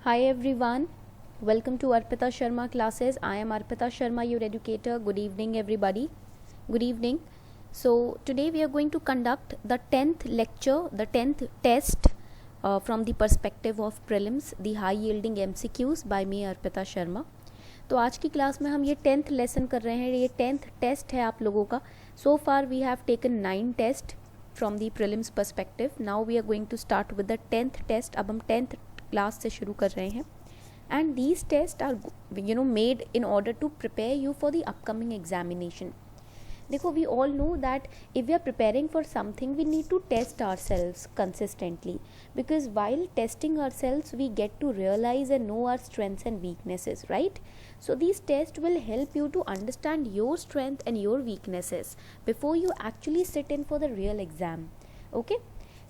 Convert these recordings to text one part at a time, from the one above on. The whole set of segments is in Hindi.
Hi everyone, welcome to Arpita Sharma classes. I am Arpita Sharma, your educator. Good evening everybody. Good evening. So today we are going to conduct the 10th lecture, the 10th test from the perspective of prelims, the high yielding MCQs by me Arpita Sharma. तो आज की क्लास में हम ये 10th लेसन कर रहे हैं. ये 10th टेस्ट है आप लोगों का. So far we have taken 9 test from the prelims perspective. Now we are going to start with the 10th test. अब हम 10th क्लास से शुरू कर रहे हैं. And these test are made in order to prepare you for the upcoming examination. देखो, we all know that if we are preparing for something, we need to test ourselves consistently, because while testing ourselves we get to realize and know our strengths and weaknesses, right? So these tests will help you to understand your strength and your weaknesses before you actually sit in for the real exam. Okay,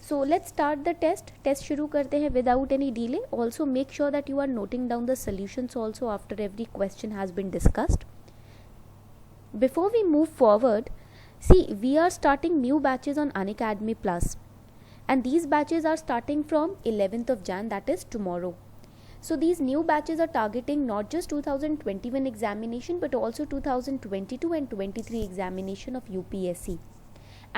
so let's start the test शुरू करते हैं without any delay. Also make sure that you are noting down the solutions also after every question has been discussed. Before we move forward, see, we are starting new batches on Unacademy Plus, and these batches are starting from 11th of Jan, that is tomorrow. So these new batches are targeting not just 2021 examination but also 2022 and 23 examination of UPSC.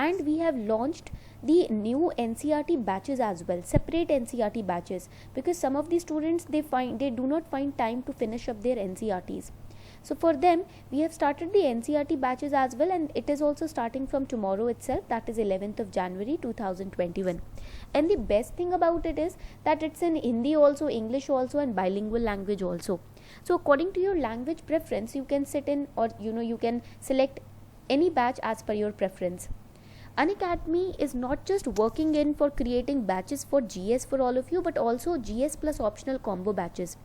And we have launched the new NCERT batches as well, separate NCERT batches, because some of the students they do not find time to finish up their NCERTs. So for them, we have started the NCERT batches as well, and it is also starting from tomorrow itself, that is 11th of January 2021. And the best thing about it is that it's in Hindi also, English also, and bilingual language also. So according to your language preference, you can sit in, or you can select any batch as per your preference. Unacademy is not just working in for creating batches for GS for all of you, but also GS plus optional combo batches.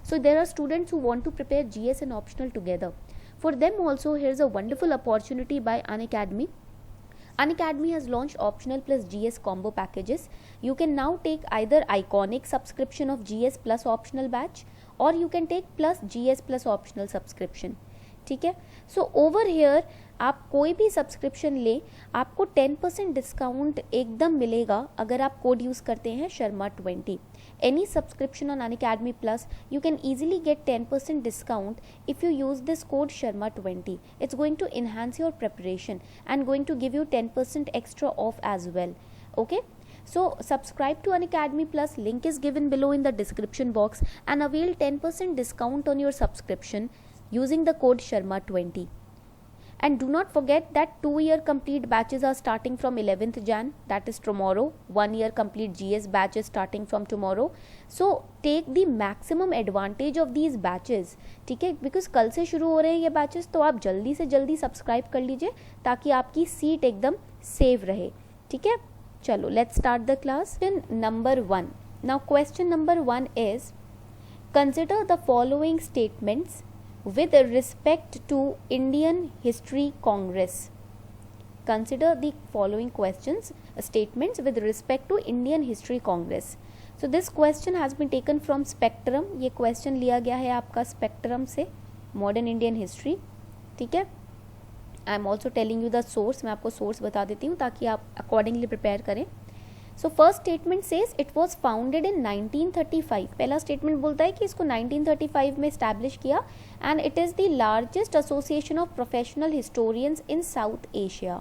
So there are students who want to prepare GS and optional together. For them also, here's a wonderful opportunity by Unacademy. Unacademy has launched optional plus GS combo packages. You can now take either iconic subscription of GS plus optional batch, or you can take plus GS plus optional subscription. ठीक है. सो ओवर हेयर आप कोई भी सब्सक्रिप्शन ले, आपको 10% डिस्काउंट एकदम मिलेगा अगर आप कोड यूज़ करते हैं Sharma20. Any subscription on Unacademy Plus, you can easily get 10% discount if you use this code Sharma20. It's going to enhance your preparation and going to give you 10% extra off as well. Okay, so subscribe to Unacademy Plus, link is given below in the description box, and avail 10% discount on your subscription using the code Sharma20. And do not forget that 2-year complete batches are starting from 11th Jan, that is tomorrow. 1-year complete GS batches starting from tomorrow. So take the maximum advantage of these batches, ठीक है, because कल से शुरू हो रहे हैं ये batches, तो आप जल्दी से जल्दी सब्सक्राइब कर लीजिए ताकि आपकी सीट एकदम सेव रहे. ठीक है, चलो let's start the class. Number 1. Now question number 1 is, consider the following statements with respect to Indian History Congress. Consider the following statements with respect to Indian History Congress. So this question has been taken from Spectrum. ये question लिया गया है आपका Spectrum से, Modern Indian History. ठीक है, I am also telling you the source. मैं आपको source बता देती हूँ ताकि आप accordingly prepare करें. So first statement says it was founded in 1935. पहला statement बोलता है कि इसको 1935 में establish किया, and it is the largest association of professional historians in South Asia.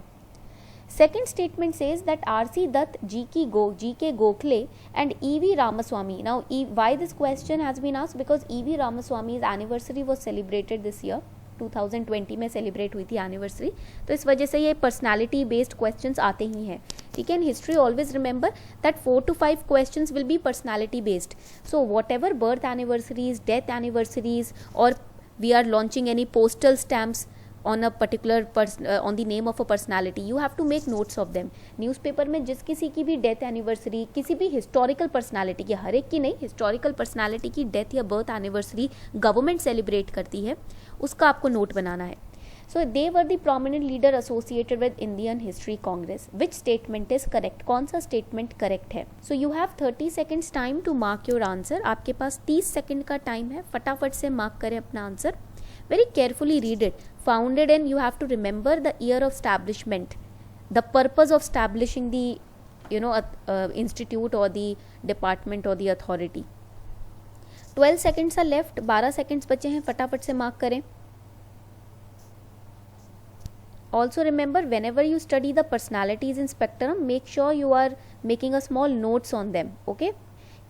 Second statement says that R.C. Dutt, G.K. Gokhale and E.V. Ramaswamy. Now why this question has been asked? Because E.V. Ramaswamy's anniversary was celebrated this year. 2020 में सेलिब्रेट हुई थी एनिवर्सरी, तो इस वजह से ये पर्सनालिटी बेस्ड क्वेश्चंस आते ही हैं. ठीक है, in history always remember that 4 to 5 questions will be personality based. So whatever birth anniversaries, death anniversaries, और we are launching any postal stamps on a particular on the name of a personality, you have to make notes of them. Newspaper में जिस किसी की भी डेथ एनिवर्सरी, किसी भी हिस्टोरिकल पर्सनालिटी की, हर एक की नहीं, हिस्टोरिकल पर्सनालिटी की डेथ या बर्थ एनिवर्सरी गवर्नमेंट सेलिब्रेट करती है, उसका आपको नोट बनाना है. So they were the prominent leader associated with Indian History Congress. Which statement is correct? कौन सा statement correct है? So you have 30 seconds time to mark your answer. आपके पास 30 सेकंड का टाइम है, फटाफट से मार्क करें अपना answer. Very carefully read it. Founded in, you have to remember the year of establishment, the purpose of establishing the institute or the department or the authority. 12 seconds are left, 12 seconds बचे हैं, फटाफट से मार्क करें. Also remember, whenever you study the personalities in spectrum, make sure you are making a small notes on them. Okay.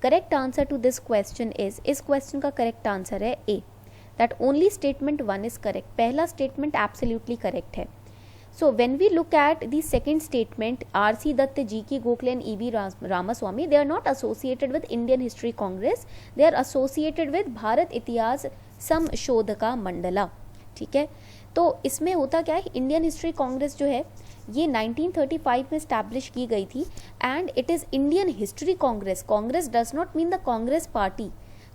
Correct answer to this question is, इस question का correct answer है A, that only statement 1 is correct. पहला statement absolutely correct है. So when we look at the second statement, R.C. Datta, G.K. Gokhale and E.V. Ramaswamy, they are not associated with Indian History Congress. They are associated with Bharat इतिहास संशोधका मंडला. ठीक है. तो इसमें होता क्या है, इंडियन हिस्ट्री कांग्रेस जो है ये 1935 में स्टैब्लिश की गई थी and it is Indian history Congress. Congress does not mean the Congress party.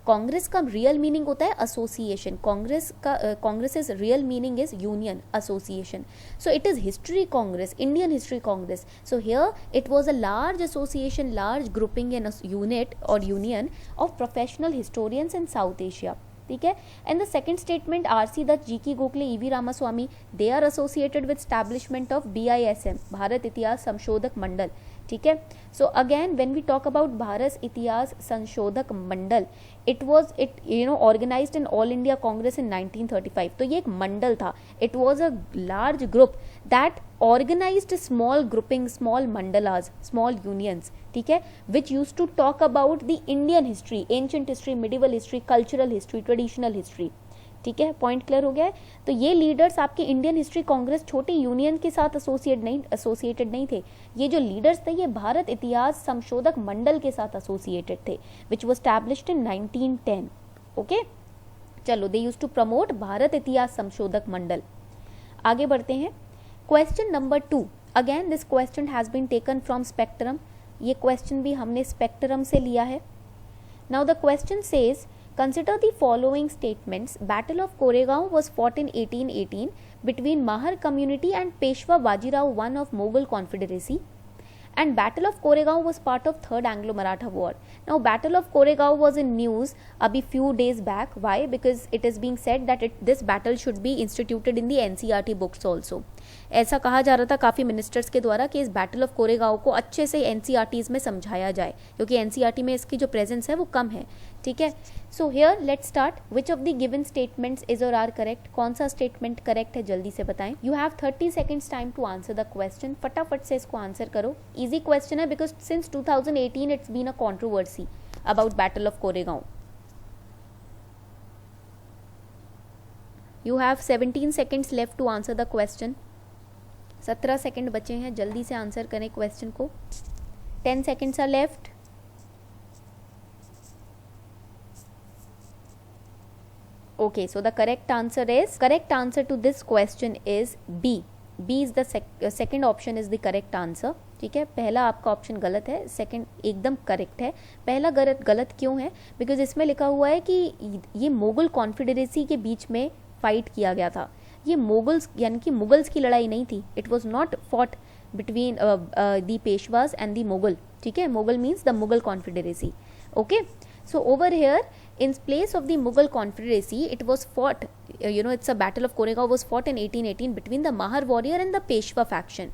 Congress का रियल मीनिंग होता है association. Congress is real meaning is union, association. So it is history Congress, Indian history Congress. So here it was a large association, large grouping and unit और union of professional historians in South Asia. ठीक है. And the second statement, R.C. Dutt, G.K. Gokhale, E.V. Ramaswamy, they are associated with establishment of BISM, Bharat Itihas Sanshodhak Mandal. ठीक है. So again when we talk about Bharat Itihas Sanshodhak Mandal, it organized in all India Congress in 1935. तो ये एक मंडल था. It was a large group that organized small groupings, small mandalas, small unions. ठीक है, which used to talk about the Indian history, ancient history, medieval history, cultural history, traditional history. ठीक है, पॉइंट क्लियर हो गया है. तो ये लीडर्स आपके इंडियन हिस्ट्री कांग्रेस छोटे यूनियन के साथ एसोसिएटेड नहीं थे. ये जो लीडर्स थे ये भारत इतिहास संशोधक मंडल के साथ एसोसिएटेड थे, which was established in 1910. Okay, चलो, they used to promote Bharat Itihas Sanshodhak Mandal. आगे बढ़ते हैं. Question number 2. Again this question has been taken from Spectrum. ये क्वेश्चन भी हमने स्पेक्ट्रम से लिया है. Now the question says, consider the following statements. Battle of Koregaon was fought in 1818 between Mahar community and Peshwa Bajirao I of Mughal Confederacy, and Battle of Koregaon was part of Third Anglo-Maratha War. Now Battle of Koregaon was in news abhi few days back. Why? Because it is being said that this battle should be instituted in the NCERT books also. ऐसा कहा जा रहा था काफ़ी मिनिस्टर्स के द्वारा कि इस बैटल ऑफ कोरेगांव को अच्छे से NCERTs में समझाया जाए, क्योंकि NCERT में इसकी जो प्रेजेंस है वो कम है. ठीक है. So here let's start. Which of the given statements is or are correct? कौन सा स्टेटमेंट करेक्ट है जल्दी से बताएं. You have 30 seconds time to answer the question. फटाफट से इसको आंसर करो. इजी क्वेश्चन है because since 2018 it's been a controversy about battle of Koregaon. You have 17 seconds left to answer the question. 17 second बचे हैं, जल्दी से आंसर करें क्वेश्चन को. 10 seconds are left. Okay, so the correct answer to this question is B. B is the second option is the correct answer. ठीक है, पहला आपका ऑप्शन गलत है, सेकंड एकदम करेक्ट है. पहला गलत क्यों है? बिकॉज इसमें लिखा हुआ है कि ये मुगल कॉन्फेडरेसी के बीच में फाइट किया गया था. ये मुगल्स यानी कि मुगल्स की लड़ाई नहीं थी. It was not fought between the पेशवाज and the Mughal. ठीक है, Mughal means the Mughal confederacy. Okay, so over here in place of the Mughal confederacy it was fought, it's a battle of Koregaon was fought in 1818 between the Mahar warrior and the Peshwa faction.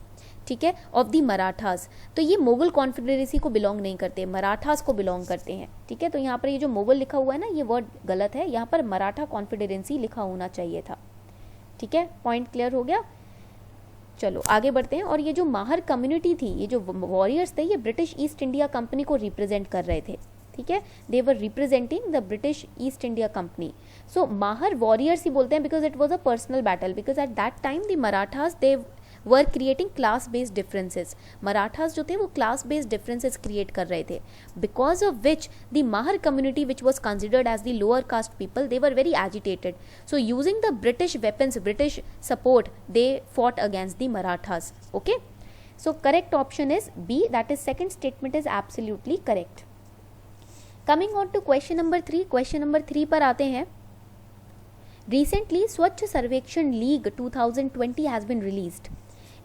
ठीक है, ऑफ दी मराठास. तो ये मुगल कॉन्फेडरेसी को बिलोंग नहीं करते, मराठास को बिलोंग करते हैं. ठीक है, तो यहाँ पर ये जो मुगल लिखा हुआ है ना, ये वर्ड गलत है. यहाँ पर मराठा कॉन्फेडरेसी लिखा होना चाहिए था. ठीक है, पॉइंट क्लियर हो गया. चलो आगे बढ़ते हैं. और ये जो माहर कम्युनिटी थी, ये जो वॉरियर्स थे, ये ब्रिटिश ईस्ट इंडिया कंपनी को रिप्रेजेंट कर रहे थे. ठीक है, they were representing the British East India Company. So Mahar warriors ही बोलते हैं because it was a personal battle, because at that time the Marathas they were creating class based differences. Marathas जो थे वो क्लास बेस्ड डिफरेंसेस क्रिएट कर रहे थे, because of which the Mahar community which was considered as the lower caste people, they were very agitated. So using the British weapons, British support, they fought against the Marathas. Okay, so correct option is B, that is second statement is absolutely correct. Coming on to question number 3. Question number 3 पर आते हैं. Recently Swachh Survekshan league 2020 has been released.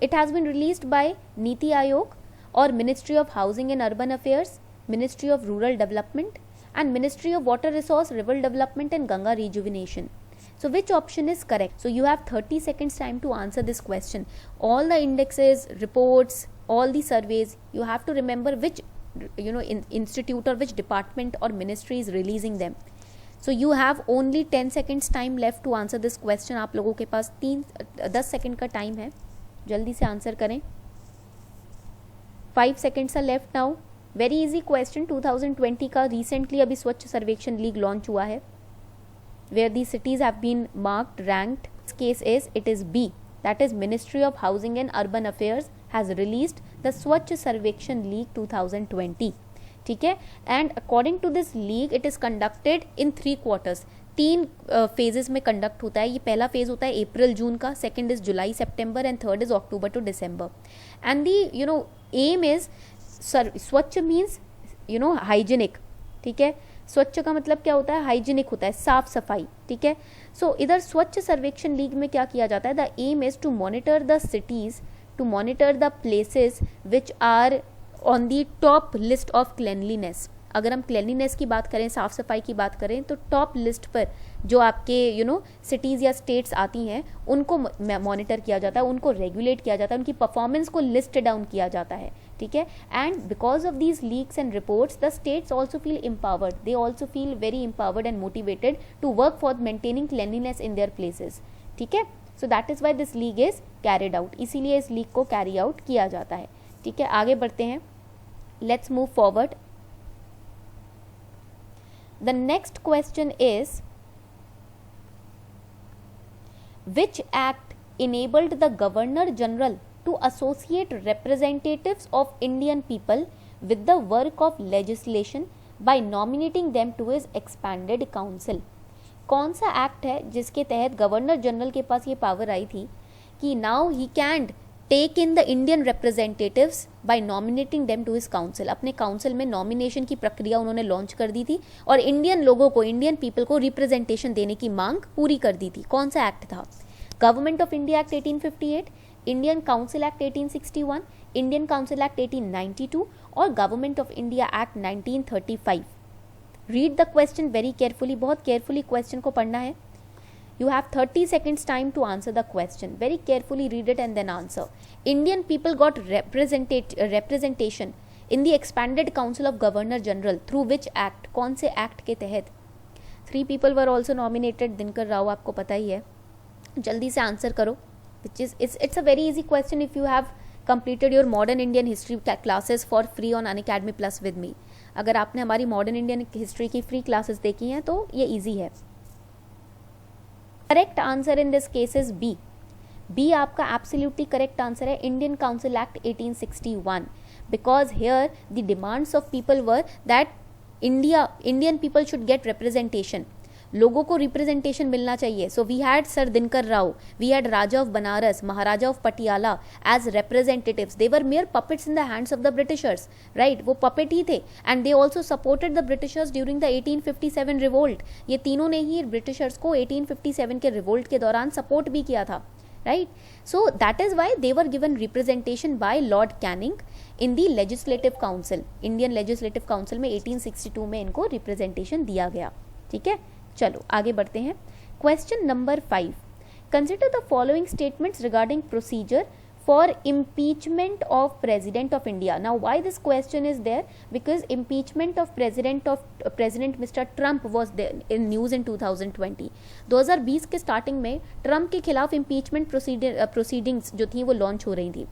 It has been released by NITI Aayog और ministry of housing and urban affairs, ministry of rural development and ministry of water resource, river development and Ganga rejuvenation. So which option is correct? So you have 30 seconds time to answer this question. All the indexes, reports, all the surveys, you have to remember which institute or which department or ministry is releasing them. So you have only 10 seconds time left to answer this question. आप लोगों के पास 10 सेकेंड का टाइम है, जल्दी से आंसर करें. 5 seconds are left now. Very easy question. 2020 का रिसेंटली अभी स्वच्छ सर्वेक्षण लीग लॉन्च हुआ है, where the cities have been marked, ranked. This case is, it is B, that is Ministry of Housing and Urban Affairs has released the Swachh Sarvekshan League 2020. ठीक है. And according to this league, it is conducted in 3 quarters. 3 phases में conduct होता है. ये पहला phase होता है अप्रैल जून का, second is July September and third is October to December. And the aim is, स्वच्छ means hygienic. ठीक है. स्वच्छ का मतलब क्या होता है? हाइजीनिक होता है, साफ सफाई. ठीक है. सो इधर स्वच्छ सर्वेक्षण लीग में क्या किया जाता है? The aim is to monitor the cities, to monitor the places which are on the top list of cleanliness. अगर हम क्लेनलीनेस की बात करें, साफ सफाई की बात करें, तो टॉप लिस्ट पर जो आपके सिटीज़ या स्टेट्स आती हैं उनको मॉनिटर किया जाता है, उनको रेगुलेट किया जाता है, उनकी परफॉर्मेंस को लिस्ट डाउन किया जाता है. ठीक है. And because of these leaks and reports the states also feel empowered, they also feel very empowered and motivated to work for maintaining cleanliness in their places. ठीक है. So that is why this league is carried out. इसीलिए इस लीग को कैरी आउट किया जाता है. ठीक है. आगे बढ़ते हैं. Let's move forward. The next question is, which act enabled the Governor General to associate representatives of Indian people with the work of legislation by nominating them to his expanded council? कौन सा एक्ट है जिसके तहत गवर्नर जनरल के पास ये पावर आई थी कि now he can take in the Indian representatives by nominating them to his council. अपने काउंसिल में नॉमिनेशन की प्रक्रिया उन्होंने लॉन्च कर दी थी और इंडियन लोगों को, इंडियन पीपल को रिप्रेजेंटेशन देने की मांग पूरी कर दी थी. कौन सा एक्ट था? Government of India act 1858, Indian council act 1861, Indian council act 1892 और government of India act 1935. Read the question very carefully. बहुत केयरफुली क्वेश्चन को पढ़ना है. You have 30 seconds time to answer the question. Very carefully read it and then answer. Indian people got representation in the expanded council of Governor General through which act? कौन से act के तहत? 3 people were also nominated. Dinkar Rao आपको पता ही है. जल्दी से आंसर करो. Which is it's a very easy question if you have completed your modern Indian history classes for free on Unacademy Plus with me. अगर आपने हमारी modern Indian history की free classes देखी हैं तो ये easy है. Correct answer in this case is B. B आपका एब्सोल्युटली करेक्ट आंसर है. Indian council act 1861, because here the demands of people were that Indian people should get representation. लोगों को रिप्रेजेंटेशन मिलना चाहिए. So we had sir Dinkar Rao, we had Raja of Banaras, Maharaja of Patiala as representatives. They were mere puppets in the hands of the Britishers, right. वो पपेट ही थे and they also supported the Britishers during the 1857 revolt. ये तीनों ने ही ब्रिटिशर्स को 1857 के रिवोल्ट के दौरान सपोर्ट भी किया था, right. So that is why they were given representation bye Lord Canning in the legislative council. Indian legislative council में 1862 में इनको रिप्रेजेंटेशन दिया गया. ठीक है. चलो आगे बढ़ते हैं. Question number 5. Consider the following statements regarding procedure for impeachment of president of India. Now why this question is there? Because impeachment of president mister Trump was there in news in 2020. 2020 के स्टार्टिंग में ट्रंप के खिलाफ इम्पीचमेंट प्रोसीडिंग्स जो थी वो लॉन्च हो रही थी.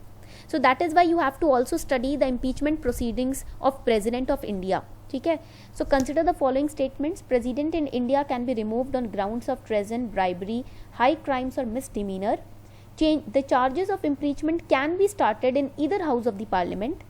So that is why you have to also study the impeachment proceedings of President of India. ठीक है. So consider the following statements. President in India can be removed on grounds of treason, bribery, high crimes or misdemeanor. The charges of impeachment can be started in either house of the parliament.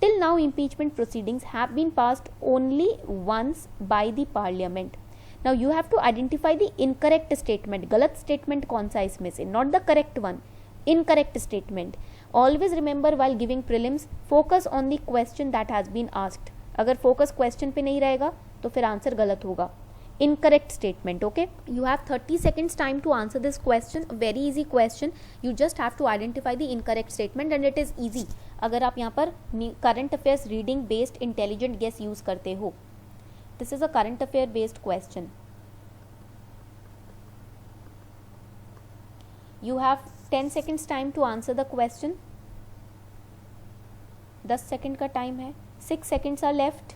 Till now impeachment proceedings have been passed only once by the parliament. Now you have to identify the incorrect statement. गलत statement कौन सा इसमें से? Not the correct one. Incorrect statement. Always remember while giving prelims, focus on the question that has been asked. अगर focus question पे नहीं रहेगा तो फिर आंसर गलत होगा. Incorrect statement. Okay. You have 30 seconds time to answer this question. A very easy question. You just have to identify the incorrect statement and it is easy. अगर आप यहाँ पर current affairs reading based intelligent guess use करते हो. This is a current affair based question. You have 10 seconds time to answer the question. 10 second का टाइम है. 6 seconds are left.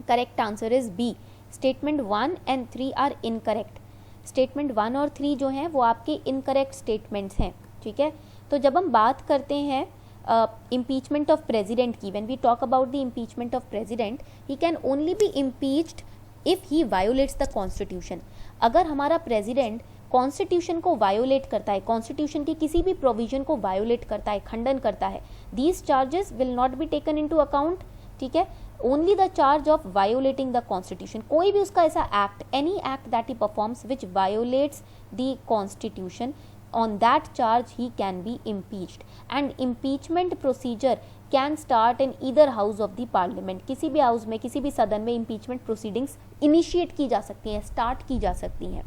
Correct answer is B, statement 1 and 3 are incorrect. Statement 1 और 3 जो हैं वो आपके इनकरेक्ट स्टेटमेंट्स हैं, ठीक है। तो जब हम बात करते हैं impeachment of president की, when we talk about the impeachment of president, he can only be impeached if he violates the constitution। अगर हमारा प्रेसिडेंट कॉन्स्टिट्यूशन को वायोलेट करता है, कॉन्स्टिट्यूशन की किसी भी प्रोविजन को वायोलेट करता है, खंडन करता है, these charges will not be taken into account, ठीक है। Only the charge of violating the constitution, कोई भी उसका ऐसा act, any act that he performs which violates the constitution, on that charge he can be impeached, and impeachment procedure can start in either house of the parliament। किसी भी हाउस में, किसी भी सदन में impeachment proceedings initiate की जा सकती हैं, start की जा सकती हैं।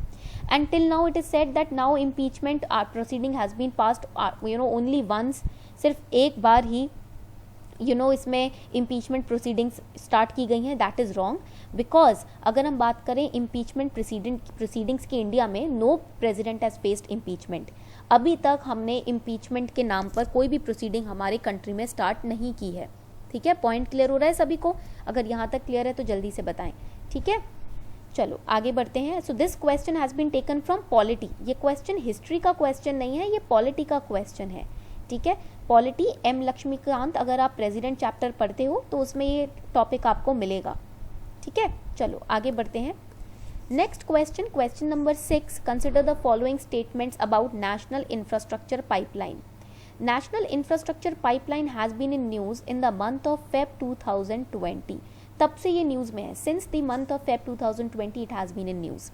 and till now it is said that now impeachment proceeding has been passed only once, सिर्फ एक बार ही इसमें impeachment proceedings start की गई हैं। that is wrong, because अगर हम बात करें impeachment proceedings की इंडिया में, no president has faced impeachment। अभी तक हमने impeachment के नाम पर कोई भी proceeding हमारे कंट्री में स्टार्ट नहीं की है, ठीक है। पॉइंट क्लियर हो रहा है सभी को? अगर यहाँ तक क्लियर है तो जल्दी से बताएं, ठीक है। चलो आगे बढ़ते हैं। So this question has been taken from polity. ये क्वेश्चन हिस्ट्री का क्वेश्चन नहीं है, ये पॉलिटी का क्वेश्चन है, ठीक है। पॉलिटी एम लक्ष्मीकांत, अगर आप प्रेसिडेंट चैप्टर पढ़ते हो तो उसमें ये टॉपिक आपको मिलेगा, ठीक है। चलो आगे बढ़ते हैं। Next question, question number 6, consider the following statements about national infrastructure pipeline. National infrastructure pipeline has been in news in the month of Feb 2020। तब से ये न्यूज़ में है, since the month of Feb 2020 it has been in news.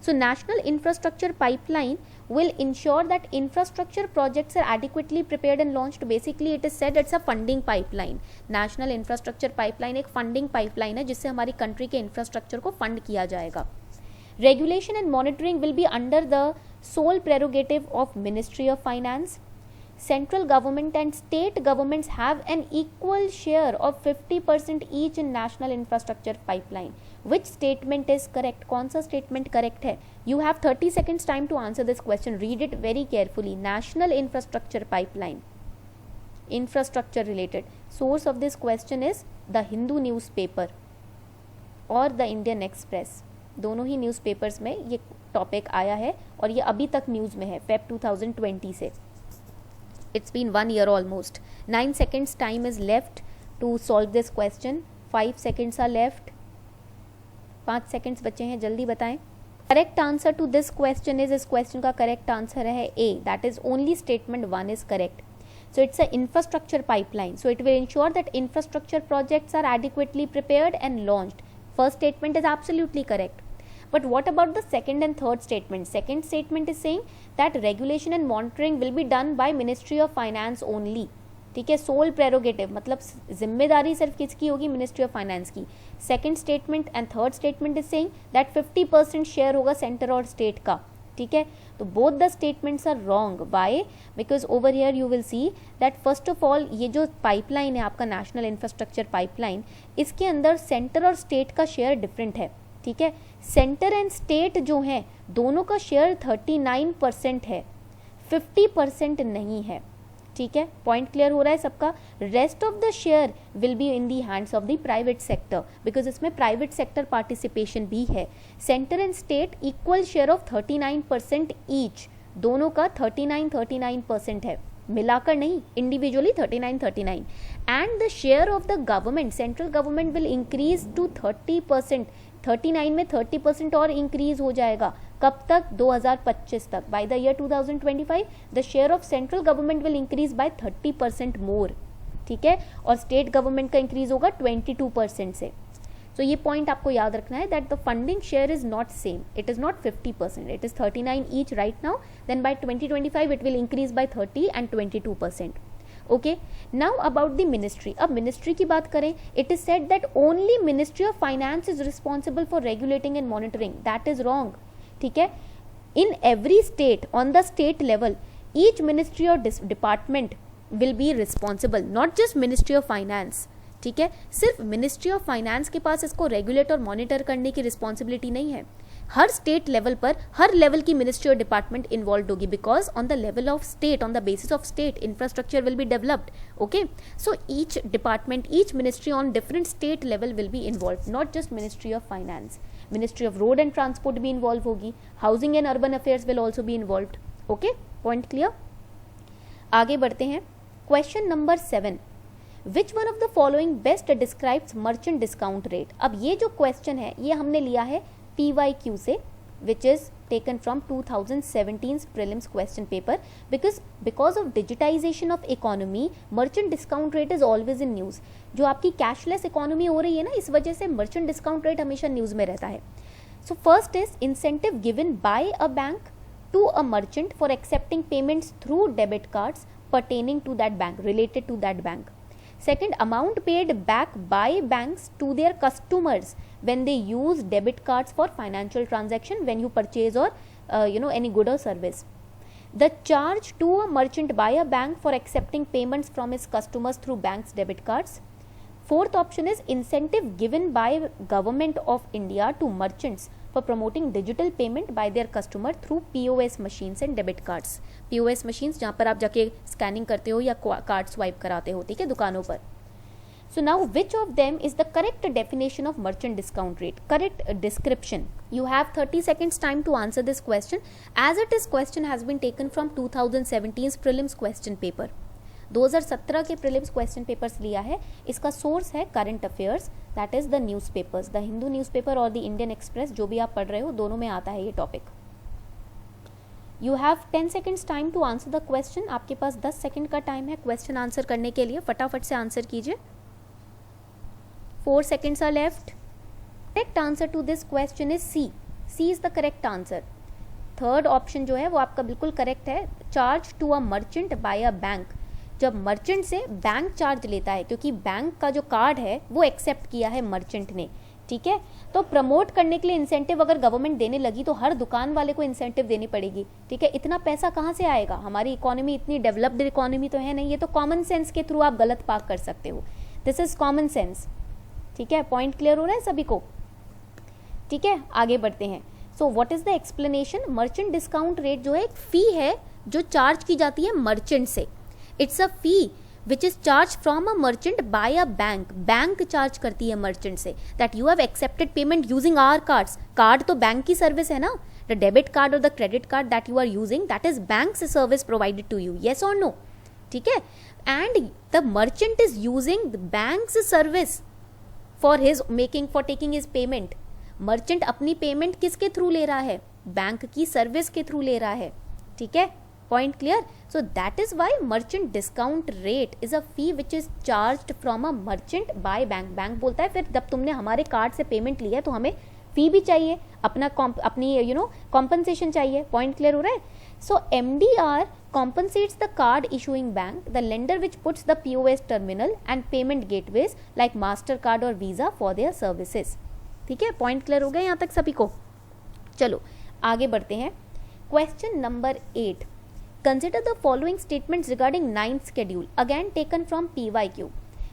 So national infrastructure pipeline will ensure that infrastructure projects are adequately prepared and launched. Basically it is said it's a funding pipeline। national infrastructure pipeline एक funding pipeline है जिससे हमारी country के infrastructure को fund किया जाएगा। regulation and monitoring will be under the sole prerogative of Ministry of Finance। central government and state governments have an equal share of 50% each in national infrastructure pipeline। which statement is correct? कौन सा statement correct है? You have 30 seconds time to answer this question. Read it very carefully। national infrastructure pipeline, infrastructure related। source of this question is the Hindu newspaper और the Indian Express। दोनों ही न्यूज़पेपर्स में ये टॉपिक आया है और ये अभी तक न्यूज़ में है फेब 2020 से। It's been 1 year almost। 9 seconds time is left to solve this question। 5 seconds are left। 5 seconds बचे हैं, जल्दी बताएं। Correct answer to this question is, इस क्वेश्चन का करेक्ट आंसर है A, that is only statement 1 is correct. So it's a infrastructure pipeline, so it will ensure that infrastructure projects are adequately prepared and launched। First statement is absolutely correct, but what about the second and third statement? Second statement is saying that regulation and monitoring will be done by Ministry of Finance only, ठीक है। सोल प्रेरोगेटिव मतलब जिम्मेदारी सिर्फ किसकी होगी? मिनिस्ट्री ऑफ फाइनेंस की। Second statement and third statement is saying that 50% share होगा सेंटर और स्टेट का, ठीक है। तो both the statements are wrong. Why? Because over here you will see that first of all ये जो पाइपलाइन है आपका नेशनल इंफ्रास्ट्रक्चर पाइपलाइन, इसके अंदर सेंटर और स्टेट का शेयर डिफरेंट है, ठीक है। सेंटर एंड स्टेट जो है दोनों का शेयर 39% है, 50% नहीं है, ठीक है। पॉइंट क्लियर हो रहा है सबका? Rest of the share will be in the hands of the private sector, because इसमें प्राइवेट सेक्टर पार्टिसिपेशन भी है। Centre and state equal share of 39% each, दोनों का 39% है, मिलाकर नहीं, individually 39। And the share of the government, central government will increase to 30%। 39 में 30% और इंक्रीज हो जाएगा। कब तक? 2025 तक। By the year 2025 the share of central government will increase by 30% मोर, ठीक है। और स्टेट गवर्नमेंट का इंक्रीज होगा 22% से। तो ये पॉइंट आपको याद रखना है that the funding share is not same, it is not 50%, it is 39 each right now, then by 2025 it will increase by 30 and 22%। Okay, now about the ministry. अब मिनिस्ट्री की बात करें, it is said that only ministry of finance is responsible for regulating and monitoring, that is wrong, ठीक है। In every state on the state level each ministry और department will be responsible, not just ministry of finance, ठीक है। सिर्फ मिनिस्ट्री ऑफ फाइनेंस के पास इसको रेगुलेट और मॉनिटर करने की रिस्पॉन्सिबिलिटी नहीं है। हर स्टेट लेवल पर हर लेवल की मिनिस्ट्री और डिपार्टमेंट इन्वॉल्व होगी, because on the level of state, on the basis of state, infrastructure will be developed. Okay, so each department, each ministry on different state level will be involve, not just ministry of finance. Ministry of road and transport भी इन्वॉल्व होगी, housing and urban affairs will also be involved. Okay, point clear. आगे बढ़ते हैं. Question number 7, which one of the following best describes merchant discount rate. अब ये जो क्वेश्चन है ये हमने लिया है PYQ से, which is taken from 2017's prelims question paper, because of digitization of economy, merchant discount rate is always in news. जो आपकी कैशलेस इकोनॉमी हो रही है ना, इस वजह से मर्चेंट डिस्काउंट रेट हमेशा न्यूज़ में रहता है. So first is incentive given by a bank to a merchant for accepting payments through debit cards pertaining to that bank, related to that bank. Second, amount paid back by banks to their customers when they use debit cards for financial transaction, when you purchase or any good or service. The charge to a merchant by a bank for accepting payments from his customers through bank's debit cards. Fourth option is incentive given by government of India to merchants for promoting digital payment by their customer through POS machines and debit cards. POS machines जहाँ पर आप जाके स्कैनिंग करते हो या कार्ड स्वाइप कराते हो, ठीक है, दुकानों पर. So now which of them is the correct definition of merchant discount rate? Correct description. You have 30 seconds time to answer this question, as it is question has been taken from 2017's prelims question paper. 2017 के प्रीलिम्स क्वेश्चन पेपर्स लिया है. इसका सोर्स है current affairs, that is the newspapers, the Hindu newspaper और द इंडियन एक्सप्रेस, जो भी आप पढ़ रहे हो दोनों में आता है ये topic. You have 10 seconds time to answer the question. आपके पास 10 सेकेंड का टाइम है क्वेश्चन आंसर करने के लिए. फटाफट से आंसर कीजिए. 4 seconds are left. Correct answer to this question is C. C is the correct answer. Third option जो है वो आपका बिल्कुल करेक्ट है. Charge to a merchant by a bank. जब मर्चेंट से बैंक चार्ज लेता है, क्योंकि बैंक का जो कार्ड है वो एक्सेप्ट किया है मर्चेंट ने, ठीक है, तो प्रमोट करने के लिए इंसेंटिव अगर गवर्नमेंट देने लगी तो हर दुकान वाले को इंसेंटिव देनी पड़ेगी, ठीक है. इतना पैसा कहाँ से आएगा? हमारी इकोनॉमी इतनी डेवलप्ड इकोनॉमी तो है नहीं. ये तो कॉमन सेंस के थ्रू आप गलत पार्क कर सकते हो. दिस इज कॉमन सेंस, ठीक है. पॉइंट क्लियर हो रहा है सभी को? ठीक है, आगे बढ़ते हैं. So what is the explanation? Merchant discount rate जो है एक फी है जो चार्ज की जाती है मर्चेंट से. It's a fee which is charge from a merchant by a bank. Bank charge करती है मर्चेंट से that you have accepted payment using our cards. Card तो बैंक की सर्विस है ना. द डेबिट कार्ड और the credit card that you are using, that is bank's service provided to you. Yes or no? ठीक है. And the merchant is using the bank's service for taking his payment. Merchant अपनी पेमेंट किसके थ्रू ले रहा है? बैंक की सर्विस के थ्रू ले रहा है, ठीक है. Point clear? So that is why merchant discount rate is a fee which is charged from a merchant by bank. Bank बोलता है फिर जब तुमने हमारे कार्ड से पेमेंट लिया है तो हमें फी भी चाहिए, अपनी कॉम्पनसेशन चाहिए. पॉइंट क्लियर हो रहा है? सो MDR compensates the card issuing bank, the lender which puts the POS terminal and payment gateways like Mastercard और Visa for their services. ठीक है, पॉइंट क्लियर हो गया यहाँ तक सभी को? चलो आगे बढ़ते हैं. Question number 8. Consider the following statements regarding 9th schedule, again taken from PYQ.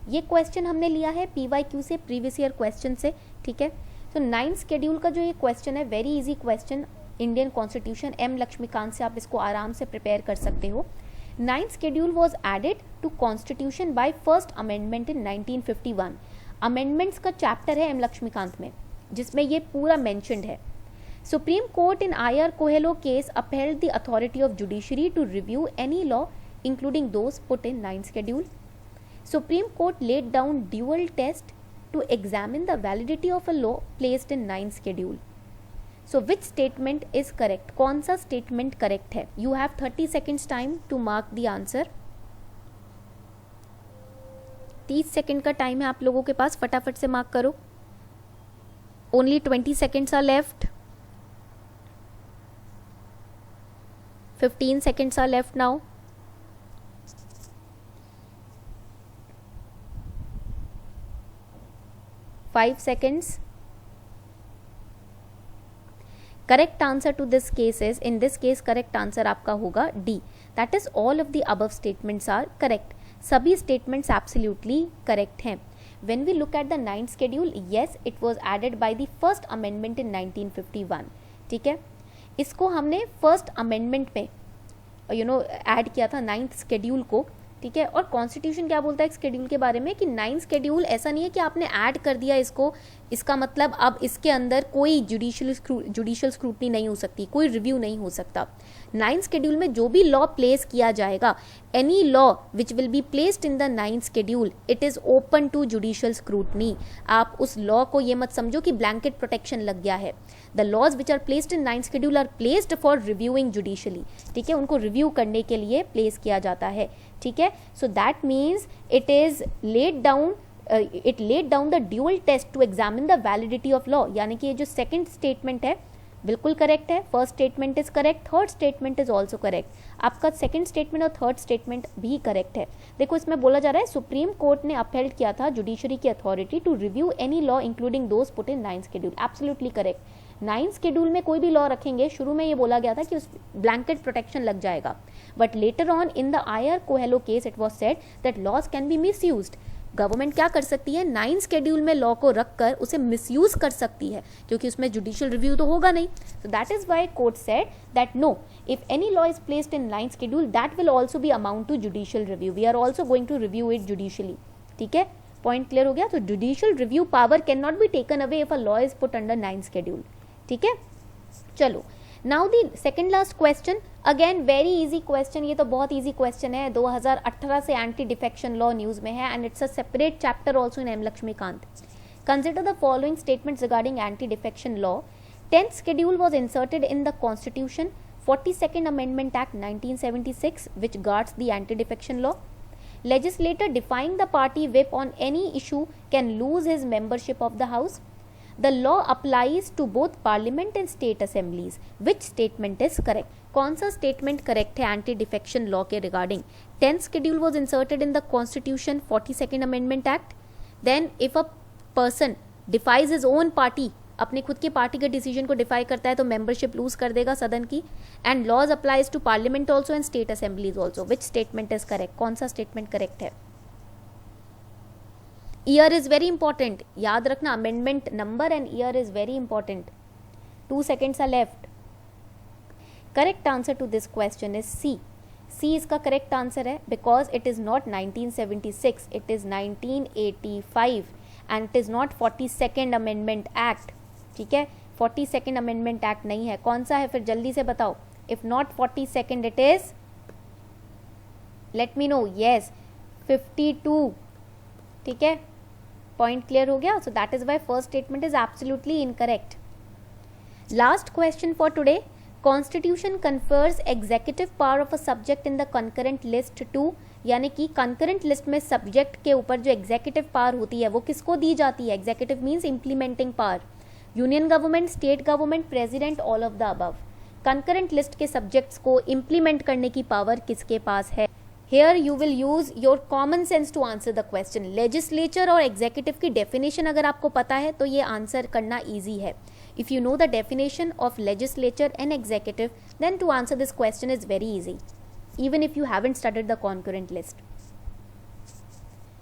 ये क्वेश्चन हमने लिया है PYQ से, प्रीवियस ईयर क्वेश्चन से, ठीक है. तो 9th schedule का जो ये क्वेश्चन है, very easy question, Indian constitution, M Laxmikanth से आप इसको आराम से प्रिपेयर कर सकते हो. 9th schedule was added to constitution by first amendment in 1951. Amendments का चैप्टर है M लक्ष्मीकांत में जिसमें ये पूरा मेंशन्ड है. Supreme Court in IR Coelho case upheld the authority of judiciary to review any law, including those put in 9th schedule. Supreme Court laid down dual test to examine the validity of a law placed in 9th schedule. So which statement is correct? कौन सा statement correct है? You have 30 seconds time to mark the answer. 30 second का टाइम है आप लोगों के पास, फटाफट से मार्क करो. Only 20 seconds are left. 15 seconds are left now. 5 seconds. Correct answer to this case is, in this case correct answer आपका होगा D. That is all of the above statements are correct. सभी statements absolutely correct हैं. When we look at the 9th schedule, yes, it was added by the first amendment in 1951. ठीक है, इसको हमने फर्स्ट अमेंडमेंट में ऐड किया था 9th शेड्यूल को, ठीक है। और कॉन्स्टिट्यूशन क्या बोलता है एक शेड्यूल के बारे में कि 9th शेड्यूल ऐसा नहीं है कि आपने ऐड कर दिया इसको, इसका मतलब अब इसके अंदर कोई जुडिशियल स्क्रूटनी नहीं हो सकती, कोई रिव्यू नहीं हो सकता। 9th शेड्यूल में जो भी लॉ प्लेस किया जाएगा, any law which will be placed in the 9th schedule, it is open to judicial scrutiny. आप उस लॉ को ये मत समझो कि ब्लैंकेट प्रोटेक्शन लग गया है। The laws which are placed in 9th schedule are placed for reviewing judicially, ठीक है, उनको रिव्यू करने के लिए प्लेस किया जाता है, ठीक है। So that means it is laid down the dual test to examine the validity of law, यानी कि ये जो सेकंड स्टेटमेंट है बिल्कुल करेक्ट है, first statement is correct, third statement is also correct, आपका सेकंड स्टेटमेंट और थर्ड स्टेटमेंट भी करेक्ट है। देखो इसमें बोला जा रहा है सुप्रीम कोर्ट ने अपहेल्ड किया था जुडिशरी की authority to review any law including those put in 9th schedule, absolutely correct. 9th schedule में कोई भी लॉ रखेंगे, शुरू में ये बोला गया था कि उस ब्लैंकेट प्रोटेक्शन लग जाएगा, but later on in the I R Coelho case it was said that laws can be misused. Government क्या कर सकती है, 9th शेड्यूल में लॉ को रखकर उसे मिसयूज कर सकती है, क्योंकि उसमें जुडिशियल रिव्यू तो होगा नहीं। So that is why court said that no, if any law is placed in 9th schedule that will also be amount to judicial review, we are also going to review it judicially, ठीक है। पॉइंट क्लियर हो गया। तो judicial review power can not be taken away if a law is put under 9th schedule, ठीक है। चलो now the second last question, again very easy question, ये तो बहुत इजी क्वेश्चन है, 2018 से एंटी डिफेक्शन लॉ न्यूज में है and it's a separate chapter also in M Laxmikanth. Consider the following statements regarding anti defection law. 10th schedule was inserted in the constitution, 42nd amendment act 1976 which guards the anti-defection law. Legislator defying the party whip on any issue can lose his membership of the house. The law applies to both parliament and state assemblies. Which statement is correct? कौन सा statement correct है एंटी डिफेक्शन लॉ के regarding? 10th schedule was inserted in the constitution, 42nd amendment act. Then if a person defies his own party, अपने खुद के पार्टी के डिसीजन को डिफाई करता है तो मेंबरशिप लूज कर देगा सदन की। And laws applies to parliament also and state assemblies also. Which statement is correct? कौन सा स्टेटमेंट करेक्ट है? ईयर इज वेरी इंपॉर्टेंट, याद रखना, amendment number and year is very important. 2 seconds are left. Correct answer to this question is C. C इसका करेक्ट आंसर है because it is not 1976, it is 1985 and it is not 42nd amendment act, ठीक है। 42nd अमेंडमेंट एक्ट नहीं है, कौन सा है फिर जल्दी से बताओ। If not 42nd it is, let me know, yes 52, ठीक है। पॉइंट क्लियर हो गया। So that is why first statement is absolutely incorrect. Last question for today, constitution confers executive power of a subject in the concurrent list to, यानी कि कंकरेंट लिस्ट में सब्जेक्ट के ऊपर जो एग्जीक्यूटिव पावर होती है वो किसको दी जाती है? Executive means implementing power, union government, state government, president, all of the above. Concurrent list के सब्जेक्ट्स को इंप्लीमेंट करने की पावर किसके पास है? Here you will use your common sense to answer the question. Legislature और executive की definition अगर आपको पता है तो ये आंसर करना easy है. If you know the definition of legislature and executive, then to answer this question is very easy, even if you haven't studied the concurrent list.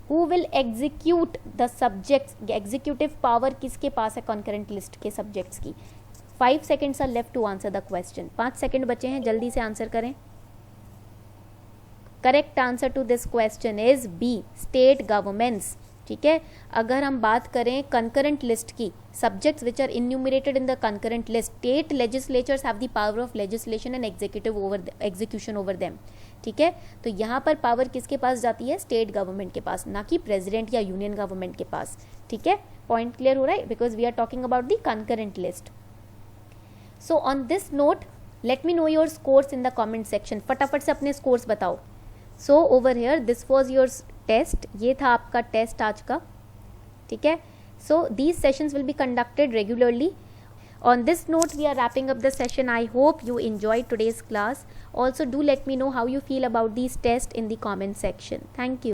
Who will execute the subjects? Executive power किसके पास है concurrent list के subjects की? 5 seconds are left to answer the question. 5 second बचे हैं, जल्दी से आंसर करें। Correct answer to this question is B, state governments, ठीक है। अगर हम बात करें कंकरेंट लिस्ट की, subjects which are enumerated in the concurrent list, state legislatures have the power of legislation and execution over them, ठीक है। तो यहाँ पर पावर किसके पास जाती है? स्टेट गवर्नमेंट के पास, ना कि प्रेसिडेंट या यूनियन गवर्नमेंट के पास, ठीक है। पॉइंट क्लियर हो रहा है, because we are talking about the concurrent list. So on this note let me know your scores in the comment section. फटाफट से अपने स्कोर्स बताओ। So over here this was your test, ये था आपका टेस्ट आज का, ठीक है। So these sessions will be conducted regularly. On this note, we are wrapping up the session. I hope you enjoyed today's class. Also, do let me know how you feel about these tests in the comment section. Thank you.